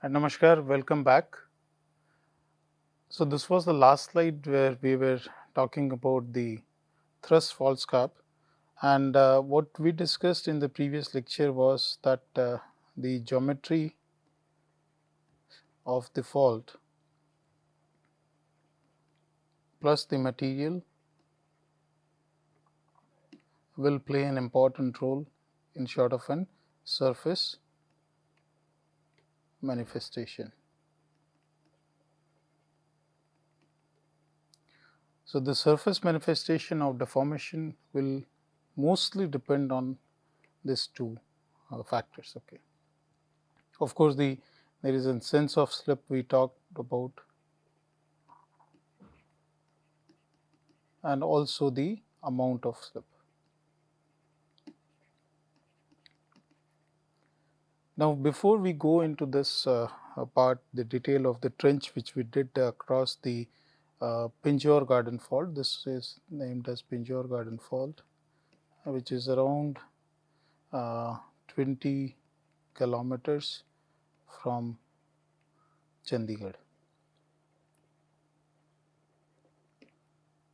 And Namaskar, welcome back. So, this was the last slide where we were talking about the thrust fault scarp. And what we discussed in the previous lecture was that the geometry of the fault plus the material will play an important role in sort of an surface manifestation. So, the surface manifestation of deformation will mostly depend on these two factors. Okay. Of course, there is a sense of slip we talked about, and also the amount of slip. Now, before we go into this part, the detail of the trench which we did across the Pinjore Garden Fault, this is named as Pinjore Garden Fault, which is around 20 kilometers from Chandigarh.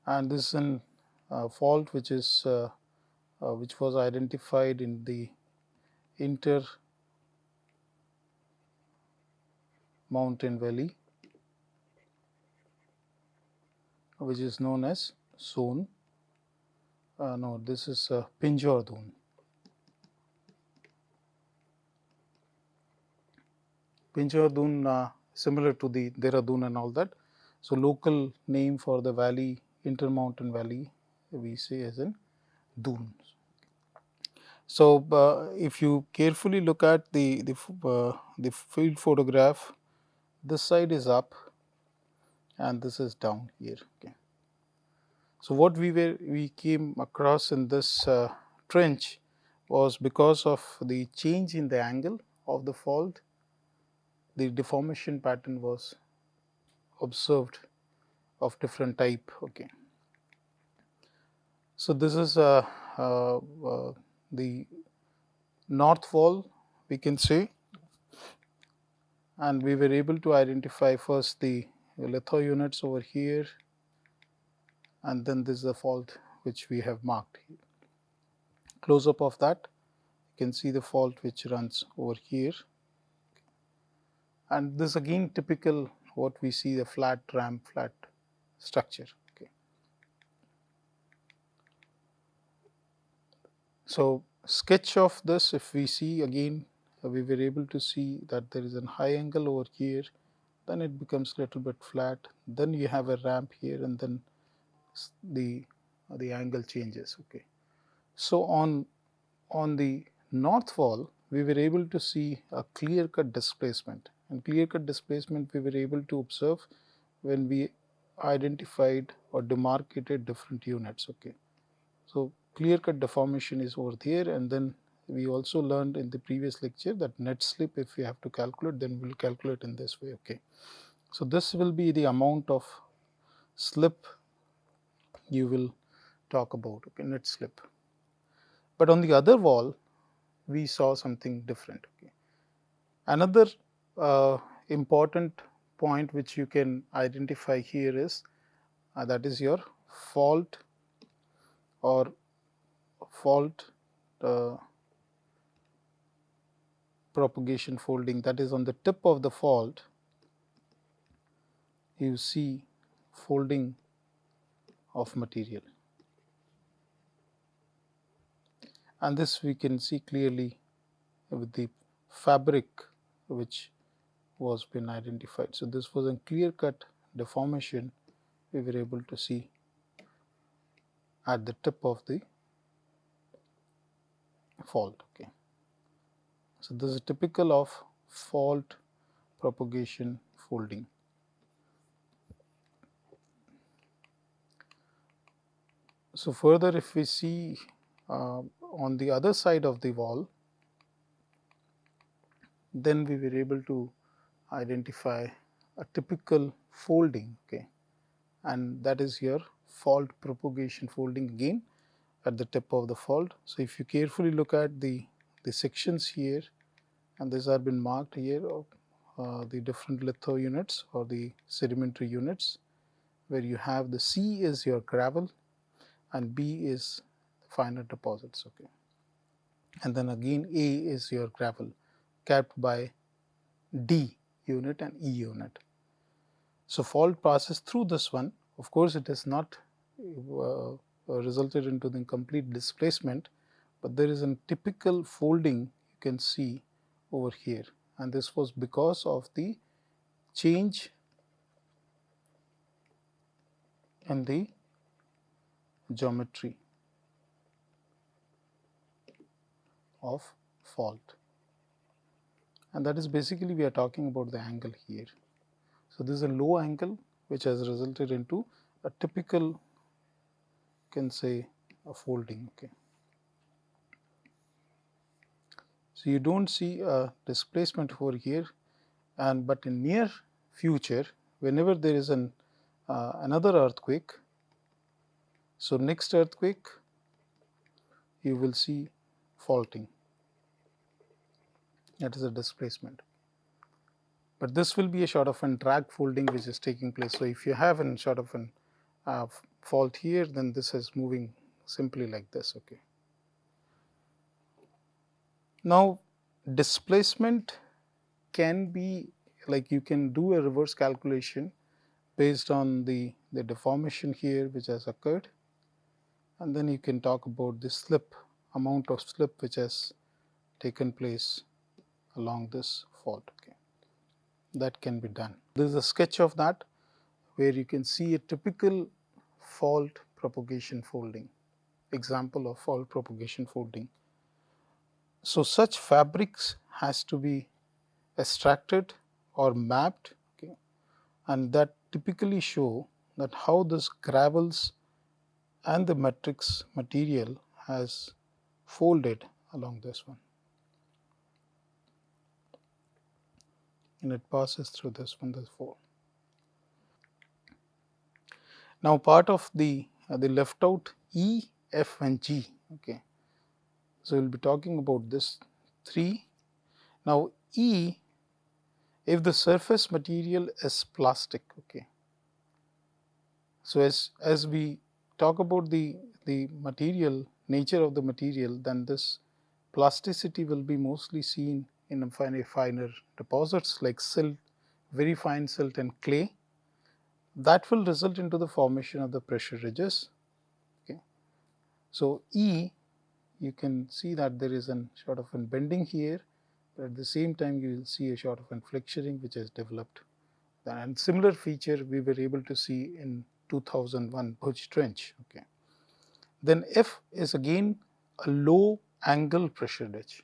And this is an fault which was identified in the inter mountain valley, which is known as zone. No, this is Pinjore Dun. Pinjore Dun, similar to the Dehradun and all that. So, local name for the valley, intermountain valley, we say as in Dun. So, if you carefully look at the field photograph, this side is up and this is down here. Okay. So, what we came across in this trench was because of the change in the angle of the fault, the deformation pattern was observed of different type. Okay. So, this is the north wall, we can say, and we were able to identify first the litho units over here, and then this is the fault which we have marked here. Close up of that, you can see the fault which runs over here, and this again typical what we see, the flat ramp, flat structure. Okay. So, sketch of this, if we see again, we were able to see that there is a high angle over here, then it becomes little bit flat, then you have a ramp here, and then the angle changes. Okay. So, on the north wall, we were able to see a clear cut displacement, and clear cut displacement we were able to observe when we identified or demarcated different units. Okay. So, clear cut deformation is over there, and then we also learned in the previous lecture that net slip, if we have to calculate, then we will calculate in this way. Okay. So, this will be the amount of slip you will talk about, okay, net slip. But on the other wall, we saw something different. Okay. Another important point which you can identify here is that is your fault or fault propagation folding, that is on the tip of the fault you see folding of material, and this we can see clearly with the fabric which was been identified. So, this was a clear cut deformation we were able to see at the tip of the fault. Okay. So, this is typical of fault propagation folding. So, further if we see on the other side of the wall, then we were able to identify a typical folding, okay, and that is your fault propagation folding again at the tip of the fault. So, if you carefully look at the sections here, and these have been marked here the different litho units or the sedimentary units, where you have the C is your gravel and B is the finer deposits. Okay. And then again A is your gravel capped by D unit and E unit. So, fault passes through this one. Of course, it is not resulted into the complete displacement, but there is a typical folding you can see over here, and this was because of the change in the geometry of fault, and that is basically we are talking about the angle here. So, this is a low angle which has resulted into a typical, can say, a folding. Okay. So, you do not see a displacement over here, and but in near future, whenever there is another earthquake, so next earthquake you will see faulting, that is a displacement. But this will be a sort of an drag folding which is taking place. So, if you have a sort of an fault here, then this is moving simply like this. Okay. Now, displacement can be like you can do a reverse calculation based on the deformation here which has occurred, and then you can talk about the slip, amount of slip which has taken place along this fault. Okay. That can be done. This is a sketch of that, where you can see a typical fault propagation folding, example of fault propagation folding. So, such fabrics has to be extracted or mapped, okay, and that typically show that how this gravels and the matrix material has folded along this one, and it passes through this one, this fold. Now, part of the left out E, F and G. Okay. So, we will be talking about this 3. Now, E, if the surface material is plastic. Okay. So, as we talk about the material, nature of the material, then this plasticity will be mostly seen in a finer deposits like silt, very fine silt and clay. That will result into the formation of the pressure ridges. Okay. So, E, you can see that there is a sort of a bending here, but at the same time you will see a sort of a flexuring which has developed. And similar feature we were able to see in 2001 Bhuj Trench. Okay. Then F is again a low angle pressure ridge.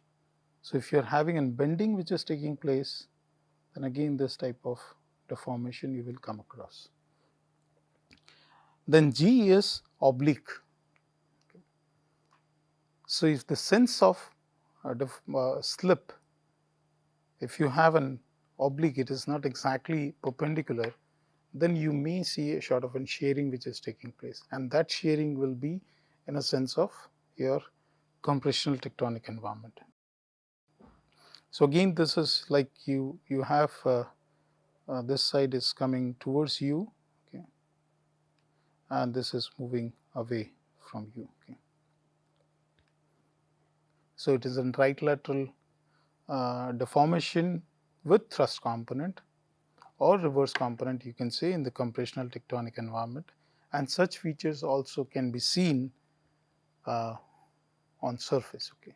So, if you are having a bending which is taking place, then again this type of deformation you will come across. Then G is oblique. So, if the sense of slip, if you have an oblique, it is not exactly perpendicular, then you may see a sort of a shearing which is taking place, and that shearing will be in a sense of your compressional tectonic environment. So, again this is like you have this side is coming towards you, okay, and this is moving away from you. Okay. So, it is a right lateral deformation with thrust component or reverse component, you can say, in the compressional tectonic environment, and such features also can be seen on surface. Okay.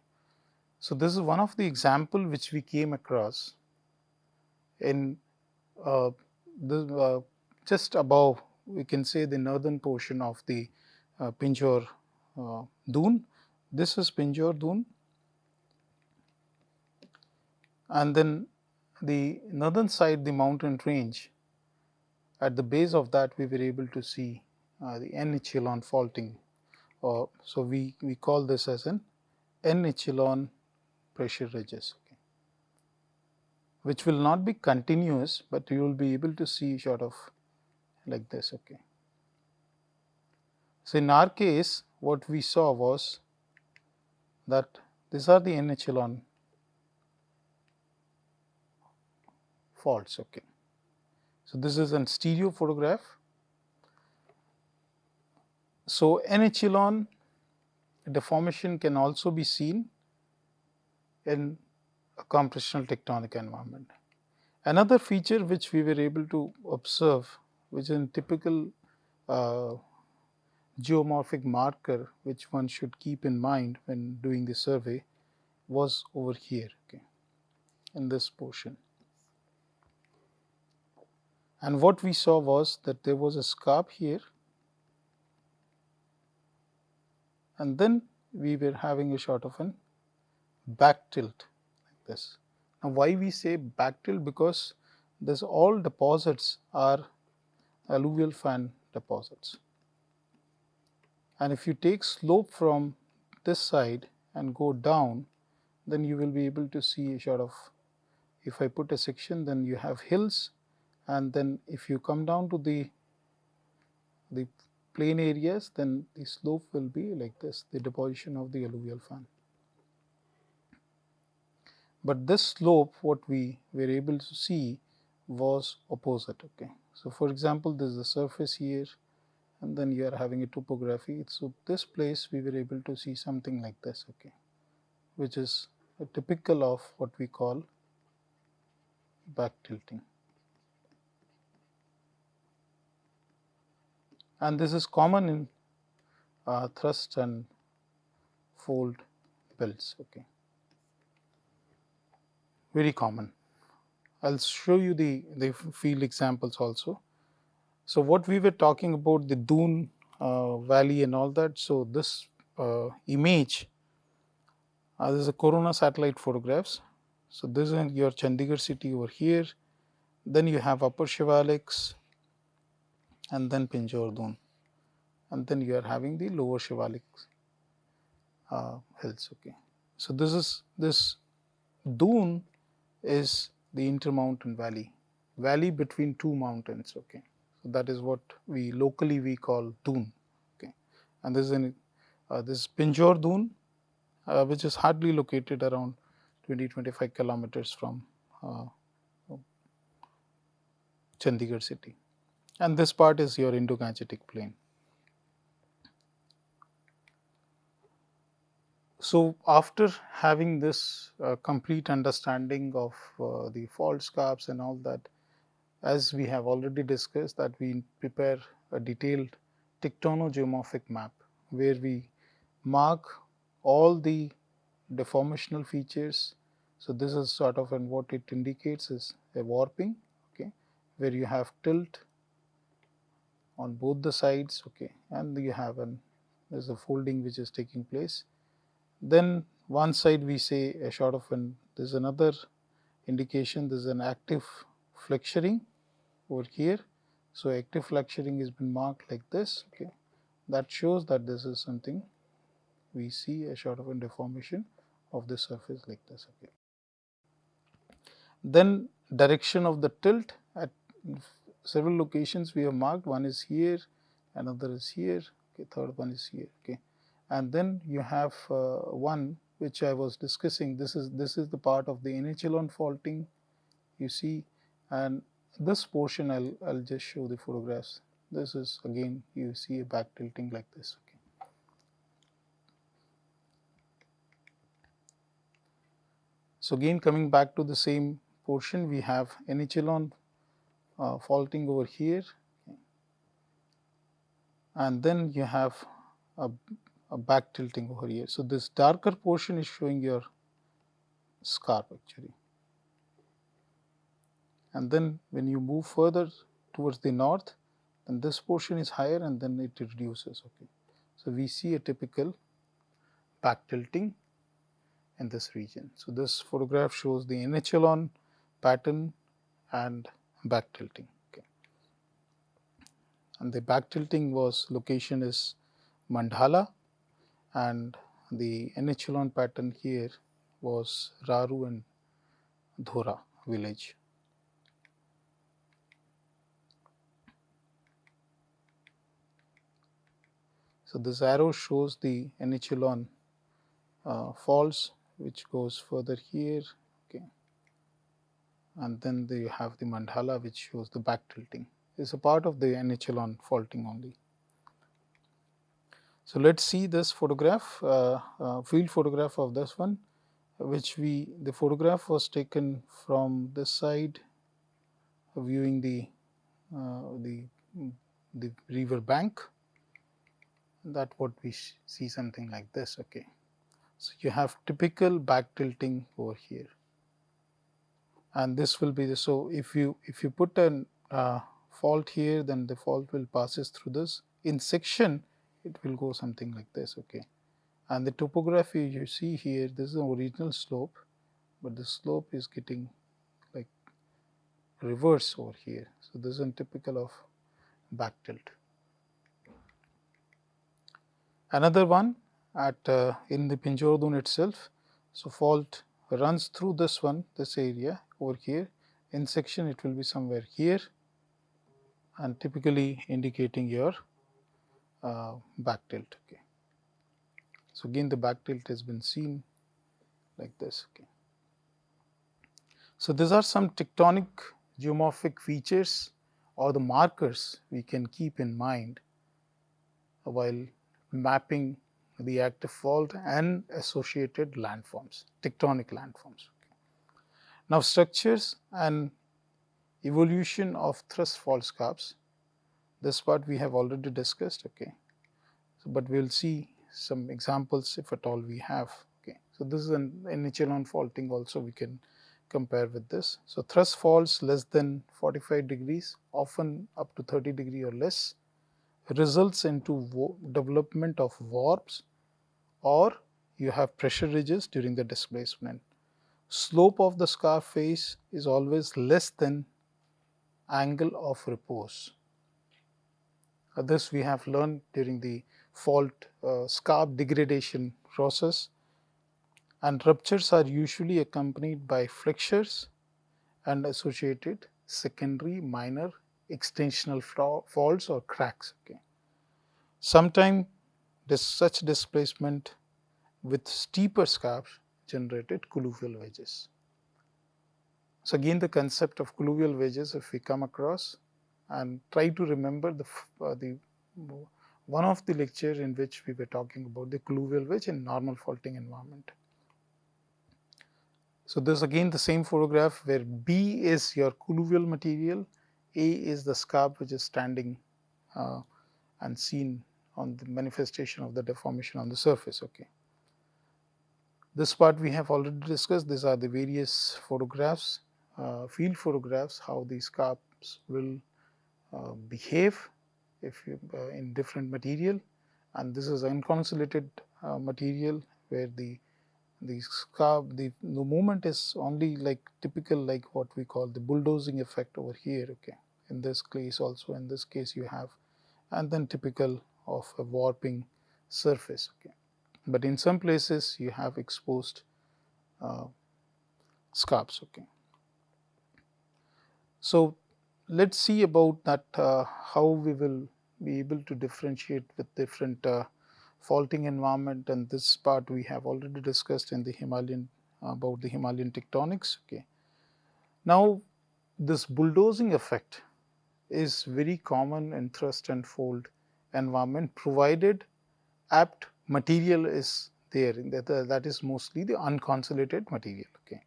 So, this is one of the example which we came across in just above, we can say, the northern portion of the Pinjore Dune. This is Pinjore Dune, and then the northern side, the mountain range. At the base of that, we were able to see the N echelon faulting. So, we call this as an N echelon pressure ridges, okay, which will not be continuous, but you will be able to see sort of like this. Okay. So, in our case, what we saw was that these are the N echelon faults. Okay. So, this is a stereo photograph. So, N echelon deformation can also be seen in a compressional tectonic environment. Another feature which we were able to observe, which is a typical uh, geomorphic marker which one should keep in mind when doing the survey, was over here, okay, in this portion. And what we saw was that there was a scarp here, and then we were having a sort of an back tilt like this. Now, why we say back tilt? Because this all deposits are alluvial fan deposits. And if you take slope from this side and go down, then you will be able to see a sort of, if I put a section, then you have hills, and then if you come down to the plain areas, then the slope will be like this, the deposition of the alluvial fan. But this slope, what we were able to see was opposite. Okay. So, for example, this is the surface here, and then you are having a topography. So, this place we were able to see something like this, okay, which is typical of what we call back tilting. And this is common in thrust and fold belts, okay, very common. I will show you the field examples also. So, what we were talking about, the Doon valley and all that. So, this image, this is a Corona satellite photographs. So, this is your Chandigarh city over here, then you have Upper Shivaliks, and then Pinjore Doon, and then you are having the Lower Shivaliks hills. Okay. So, this Doon is the intermountain valley between two mountains. Okay. So, that is what we locally we call Doon. Okay. And this is this Pinjore Doon, which is hardly located around 20-25 kilometers from Chandigarh city, and this part is your Indo-Gangetic plain. So, after having this complete understanding of the fault scarps and all that, as we have already discussed, that we prepare a detailed tectonogeomorphic map where we mark all the deformational features. So, this is sort of, and what it indicates is a warping, okay, where you have tilt on both the sides, okay, and you have there is a folding which is taking place. Then one side we say a sort of there is another indication, there is an active flexuring over here. So, active flexuring has been marked like this, okay, that shows that this is something we see a sort of a deformation of the surface like this. Okay. Then direction of the tilt at several locations we have marked, one is here, another is here, okay, third one is here. Okay. And then you have one which I was discussing, this is the part of the N echelon faulting you see, and this portion I'll just show the photographs. This is again you see a back tilting like this. Okay. So, again coming back to the same portion, we have N echelon faulting over here, okay, and then you have a back tilting over here. So, this darker portion is showing your scarp actually, and then when you move further towards the north, then this portion is higher and then it reduces. Okay. So, we see a typical back tilting in this region. So, this photograph shows the N echelon pattern and back tilting. Okay. And the back tilting location is Mandhala, and the N echelon pattern here was Raru and Dhora village. So, this arrow shows the N echelon faults which goes further here, okay, and then you have the mandala which shows the back tilting. It's a part of the NHL on faulting only. So let's see this photograph, field photograph of this one, which the photograph was taken from this side, viewing uh, the the river bank. That what we see something like this. Okay, so you have typical back tilting over here, and this will be the, so if you put an fault here, then the fault will passes through this. In section, it will go something like this. Okay, and the topography you see here, this is the original slope, but the slope is getting like reverse over here. So this is typical of back tilt. Another one at in the Pinjordun itself. So fault runs through this one, this area over here. In section, it will be somewhere here, and typically indicating your back tilt. Okay. So again, the back tilt has been seen like this. Okay. So these are some tectonic geomorphic features or the markers we can keep in mind while mapping the active fault and associated landforms, tectonic landforms. Okay. Now, structures and evolution of thrust fault scarps. This part we have already discussed. Okay, so, but we will see some examples if at all we have. Okay, so this is an echelon faulting also we can compare with this. So thrust faults less than 45 degrees, often up to 30 degree or less, results into development of warps, or you have pressure ridges during the displacement. Slope of the scarp face is always less than angle of repose. This we have learned during the fault scarp degradation process, and ruptures are usually accompanied by flexures and associated secondary minor extensional faults or cracks. Okay. Sometimes such displacement with steeper scarps generated colluvial wedges. So again, the concept of colluvial wedges, if we come across, and try to remember the one of the lecture in which we were talking about the colluvial wedge in normal faulting environment. So this again the same photograph where B is your colluvial material, A is the scarp which is standing and seen on the manifestation of the deformation on the surface. Okay. This part we have already discussed. These are the various photographs, field photographs, how these scarps will behave if you, in different material, and this is unconsolidated material where the scarp, the movement is only like typical like what we call the bulldozing effect over here. Okay, in this case also, in this case you have, and then typical of a warping surface. Okay, but in some places you have exposed scarps. Okay, so let's see about that how we will be able to differentiate with different faulting environment, and this part we have already discussed in the Himalayan about the Himalayan tectonics. Okay, now this bulldozing effect is very common in thrust and fold environment, provided apt material is there. That is mostly the unconsolidated material. Okay.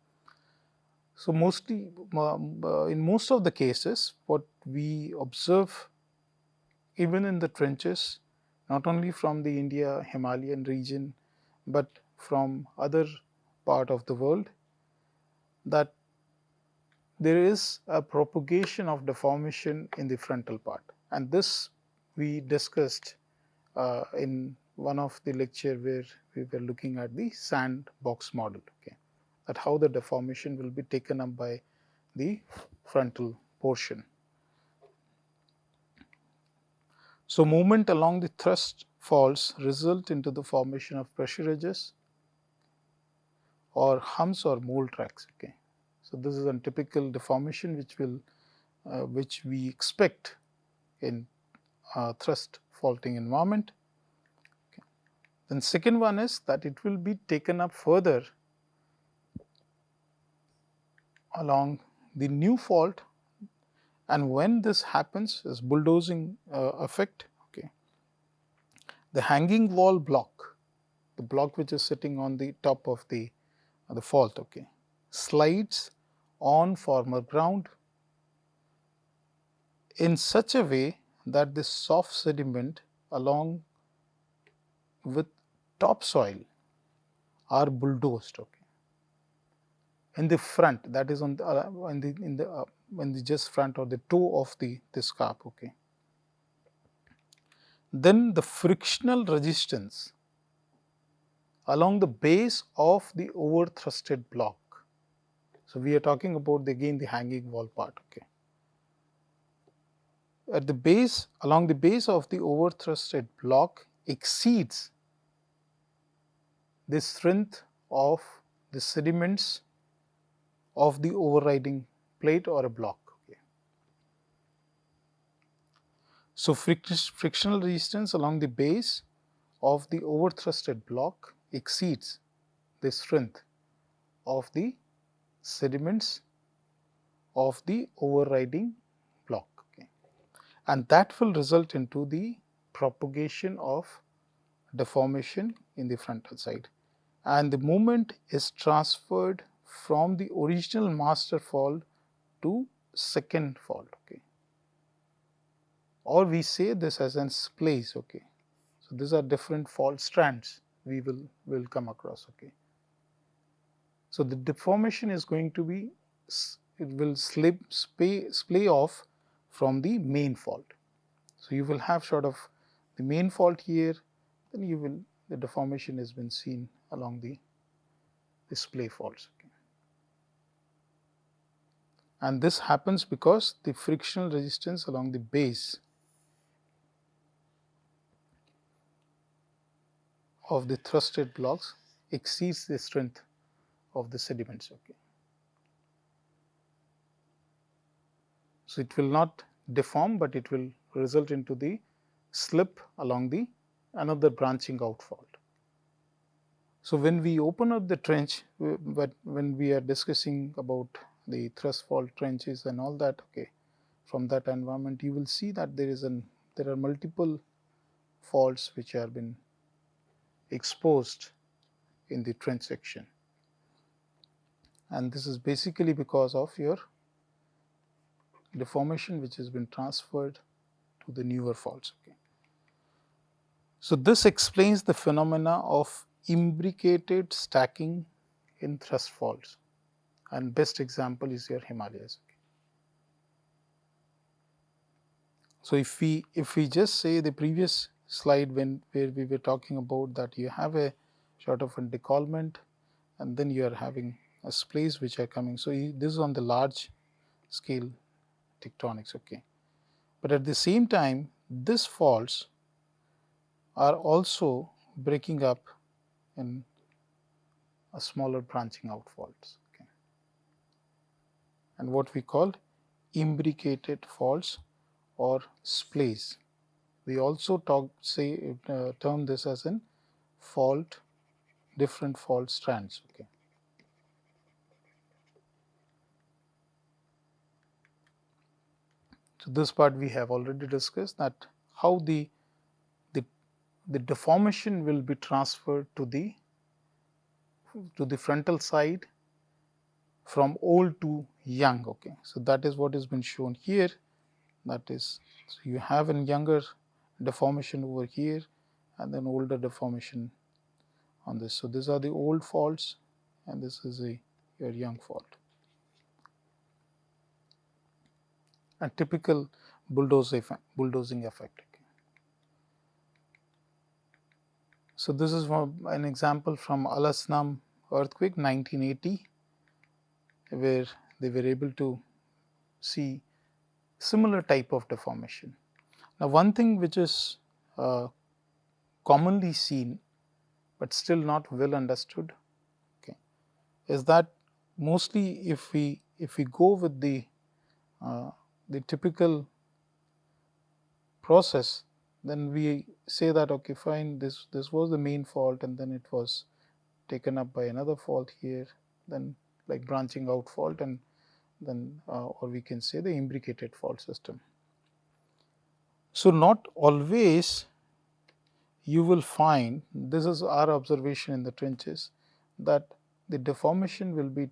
So mostly in most of the cases, what we observe even in the trenches, not only from the India Himalayan region, but from other part of the world, that there is a propagation of deformation in the frontal part, and this we discussed in one of the lecture where we were looking at the sandbox model. Okay, that how the deformation will be taken up by the frontal portion. So movement along the thrust faults result into the formation of pressure ridges or humps or mole tracks. Okay, so this is a typical deformation which we expect in thrust faulting environment. Okay. Then second one is that it will be taken up further along the new fault, and when this happens is bulldozing effect. Okay, the hanging wall block, the block which is sitting on the top of the fault, okay, slides on former ground in such a way that this soft sediment along with topsoil are bulldozed, okay, in the front, that is on the in the just front or the toe of the scarp, okay. Then the frictional resistance along the base of the overthrusted block. So, we are talking about again the hanging wall part, okay. At the base, along the base of the overthrusted block exceeds the strength of the sediments of the overriding plate or a block. Okay. So, frictional resistance along the base of the overthrusted block exceeds the strength of the sediments of the overriding block, okay. And that will result into the propagation of deformation in the frontal side, and the movement is transferred from the original master fault to second fault, okay, or we say this as an splice, okay. So, these are different fault strands we will come across, okay. So, the deformation is going to be, it will splay off from the main fault. So, you will have sort of the main fault here, then you will, the deformation has been seen along the splay faults, okay. And this happens because the frictional resistance along the base of the thrusted blocks exceeds the strength of the sediments, okay. So, it will not deform, but it will result into the slip along the another branching out fault. So, when we open up the trench, but when we are discussing about the thrust fault trenches and all that, okay, from that environment, you will see that there are multiple faults which have been exposed in the trench section, and this is basically because of your deformation which has been transferred to the newer faults, okay. So, this explains the phenomena of imbricated stacking in thrust faults, and best example is your Himalayas, okay. So, if we just say the previous slide where we were talking about that you have a sort of a décollement and then you are having a splays which are coming. So, this is on the large scale tectonics, okay. But at the same time these faults are also breaking up in a smaller branching out faults, okay, and what we call imbricated faults or splays. We also term this as an fault, different fault strands, okay. So, this part we have already discussed, that how the deformation will be transferred to the frontal side from old to young, okay. So, that is what has been shown here, that is, so you have a younger deformation over here and then older deformation on this. So, these are the old faults and this is your young fault. A typical bulldozing effect. Okay. So, this is an example from Alasnam earthquake 1980, where they were able to see similar type of deformation. Now, one thing which is commonly seen, but still not well understood, okay, is that mostly if we go with the typical process, then we say that okay, fine, this was the main fault and then it was taken up by another fault here, then like branching out fault, and then or we can say the imbricated fault system. So, not always you will find, this is our observation in the trenches, that the deformation will be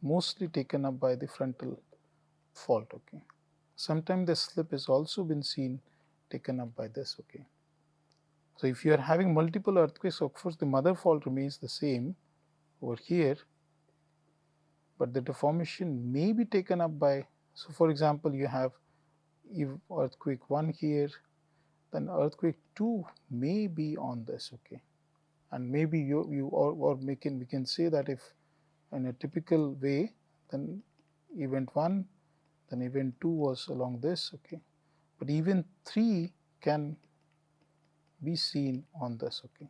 mostly taken up by the frontal fault. Okay. Sometimes the slip is also been seen taken up by this. Okay. So, if you are having multiple earthquakes, of course, the mother fault remains the same over here, but the deformation may be taken up by, so for example, you have earthquake 1 here, then earthquake 2 may be on this. Okay. And maybe you or we can say that if in a typical way, then event 1, then event 2 was along this. Okay. But even 3 can be seen on this. Okay.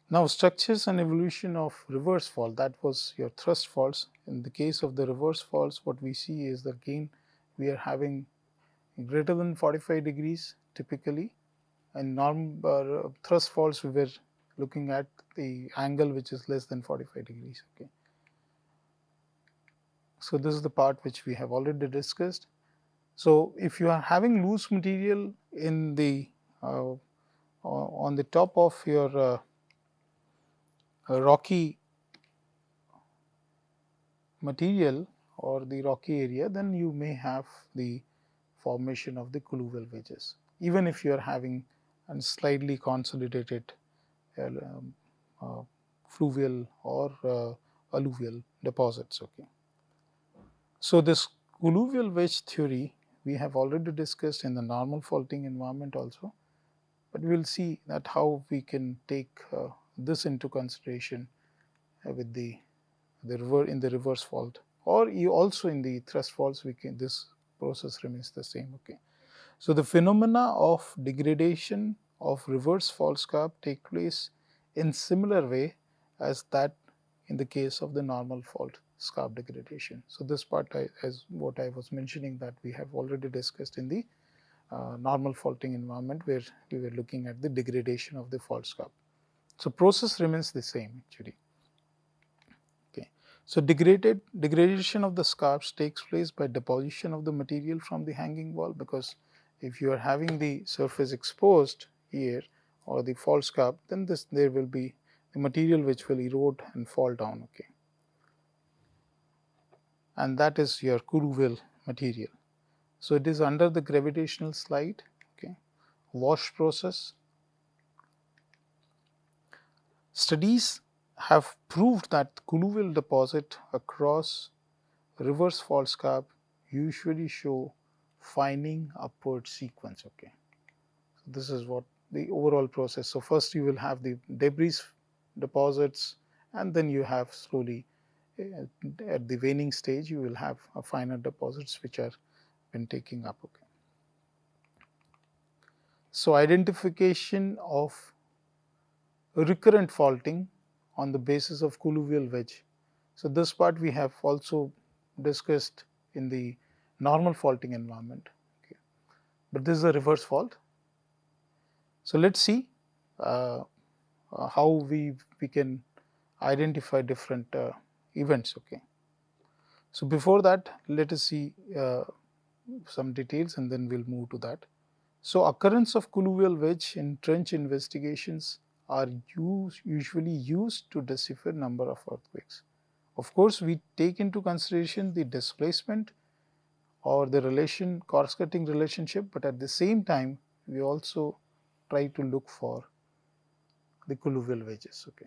Now, structures and evolution of reverse fault, that was your thrust faults. In the case of the reverse faults, what we see is that again we are having greater than 45 degrees typically, and norm thrust faults we were looking at the angle which is less than 45 degrees. Okay. So, this is the part which we have already discussed. So, if you are having loose material in the on the top of your rocky material or the rocky area, then you may have the formation of the colluvial wedges, even if you are having a slightly consolidated um, uh, fluvial or alluvial deposits. Okay. So, this colluvial wedge theory we have already discussed in the normal faulting environment also, but we will see that how we can take this into consideration with the in the reverse fault, or you also in the thrust faults we can, this process remains the same. Okay. So, the phenomena of degradation of reverse fault scarp take place in similar way as that in the case of the normal fault scarp degradation. So, this part as what I was mentioning, that we have already discussed in the normal faulting environment, where we were looking at the degradation of the fault scarp. So, process remains the same actually. Okay. So, degradation of the scarps takes place by deposition of the material from the hanging wall, because if you are having the surface exposed here or the fault scarp, then there will be the material which will erode and fall down. Okay. And that is your colluvial material. So, it is under the gravitational slide. Okay. Wash process. Studies have proved that colluvial deposit across reverse fault scarp usually show fining upward sequence. Okay. So, this is what the overall process. So, first you will have the debris deposits, and then you have slowly at the waning stage you will have a finer deposits which are been taking up. Okay. So, identification of recurrent faulting on the basis of colluvial wedge. So, this part we have also discussed in the normal faulting environment, okay. But this is a reverse fault. So, let us see how we can identify different events. Okay. So, before that let us see some details and then we will move to that. So, occurrence of colluvial wedge in trench investigations are usually used to decipher number of earthquakes. Of course, we take into consideration the displacement or the relation cross-cutting relationship, but at the same time we also try to look for the colluvial wedges. Okay.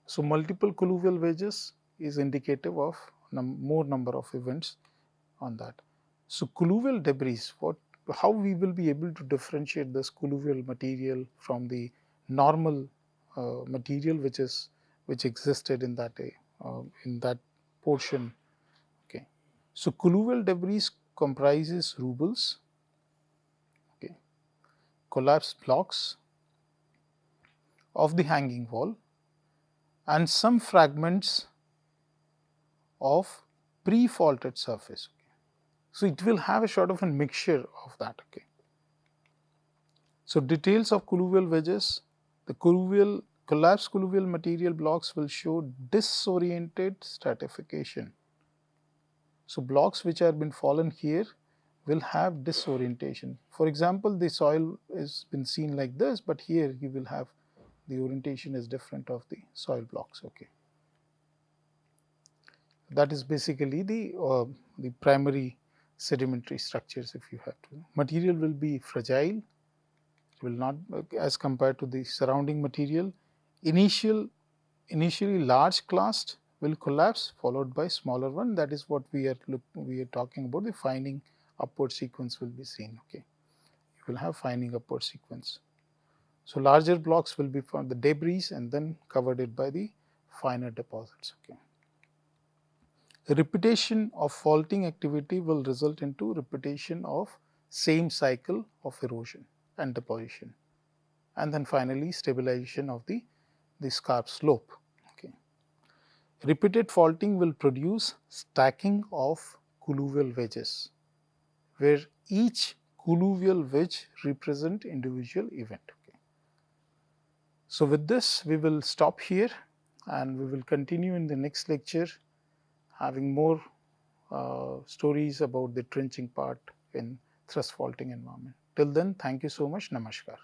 So, multiple colluvial wedges is indicative of more number of events on that. So, colluvial debris, how we will be able to differentiate this colluvial material from the normal material which existed in that portion. Okay. So, colluvial debris comprises rubles, okay, collapsed blocks of the hanging wall, and some fragments of pre-faulted surface. Okay. So, it will have a sort of a mixture of that. Okay. So, details of colluvial wedges. The collapsed colluvial material blocks will show disoriented stratification. So, blocks which have been fallen here will have disorientation. For example, the soil has been seen like this, but here you will have the orientation is different of the soil blocks. Okay, that is basically the primary sedimentary structures. If you have to, material will be fragile, will not as compared to the surrounding material. Initially large clast will collapse, followed by smaller one. That is what we are talking about. The fining upward sequence will be seen. Okay, you will have fining upward sequence. So, larger blocks will be from the debris and then covered it by the finer deposits. Okay. The repetition of faulting activity will result into repetition of same cycle of erosion and deposition, and then finally stabilization of the scarp slope. Okay. Repeated faulting will produce stacking of colluvial wedges, where each colluvial wedge represent individual event. Okay. So, with this we will stop here and we will continue in the next lecture having more stories about the trenching part in thrust faulting environment. Till then, thank you so much. Namaskar.